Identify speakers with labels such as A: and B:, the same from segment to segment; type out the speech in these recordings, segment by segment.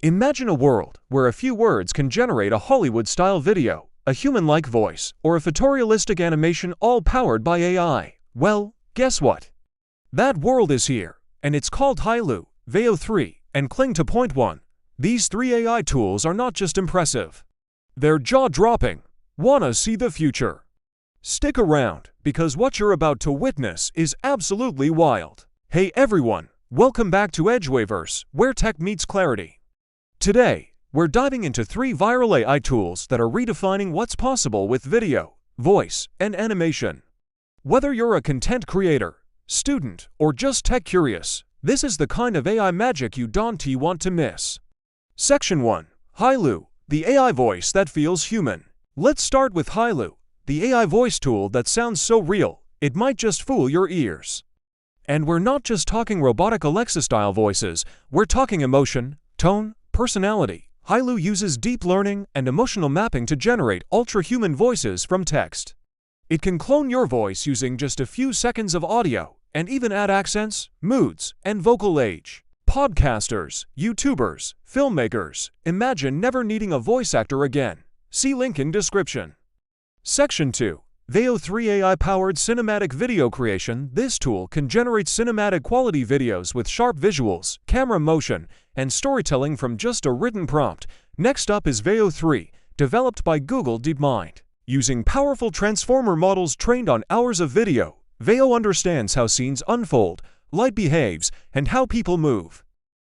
A: Imagine a world where a few words can generate a Hollywood-style video, a human-like voice, or a photorealistic animation all powered by AI. Well, guess what? That world is here, and it's called Heilou, VEO 3, and Kling 2.1. These three AI tools are not just impressive. They're jaw-dropping. Wanna see the future? Stick around, because what you're about to witness is absolutely wild. Hey everyone, welcome back to EduAIverse, where tech meets clarity. Today, we're diving into three viral AI tools that are redefining what's possible with video, voice, and animation. Whether you're a content creator, student, or just tech curious, this is the kind of AI magic you don't want to miss. Section 1. Heilou, the AI voice that feels human. Let's start with Heilou, the AI voice tool that sounds so real, it might just fool your ears. And we're not just talking robotic Alexa-style voices, we're talking emotion, tone, personality. Heilou uses deep learning and emotional mapping to generate ultra-human voices from text. It can clone your voice using just a few seconds of audio, and even add accents, moods, and vocal age. Podcasters, YouTubers, filmmakers, imagine never needing a voice actor again. See link in description. Section 2. VEO 3 AI-powered cinematic video creation. This tool can generate cinematic quality videos with sharp visuals, camera motion, and storytelling from just a written prompt. Next up is VEO 3, developed by Google DeepMind. Using powerful transformer models trained on hours of video, VEO understands how scenes unfold, light behaves, and how people move.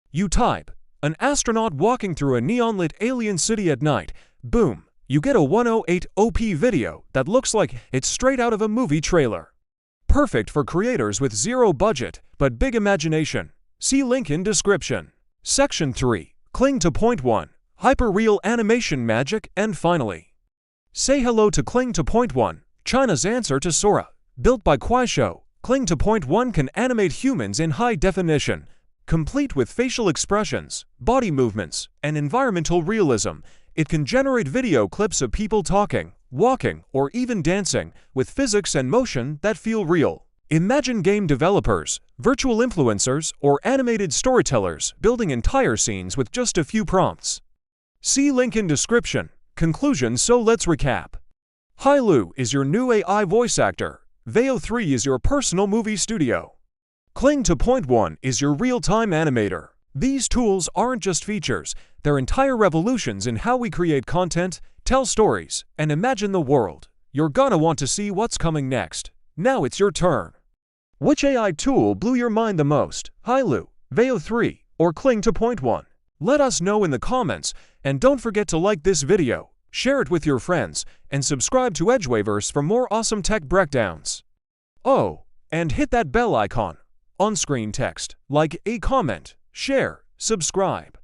A: You type, an astronaut walking through a neon-lit alien city at night, boom, you get a 108p video that looks like it's straight out of a movie trailer. Perfect for creators with zero budget, but big imagination. See link in description. Section 3. Kling 2.1. Hyper-real animation magic. And finally, say hello to Kling 2.1, China's answer to Sora. Built by Kuaishou, Kling 2.1 can animate humans in high definition, complete with facial expressions, body movements, and environmental realism. It can generate video clips of people talking, walking, or even dancing, with physics and motion that feel real. Imagine game developers, virtual influencers, or animated storytellers building entire scenes with just a few prompts. See link in description. Conclusion. So let's recap. Heilou is your new AI voice actor. VEO 3 is your personal movie studio. Kling 2.1 is your real-time animator. These tools aren't just features, they're entire revolutions in how we create content, tell stories, and imagine the world. You're gonna want to see what's coming next. Now it's your turn. Which AI tool blew your mind the most? Heilou, VEO 3, or Kling 2.1? Let us know in the comments, and don't forget to like this video, share it with your friends, and subscribe to EduAIverse for more awesome tech breakdowns. Oh, and hit that bell icon. On-screen text, like a comment, share, subscribe.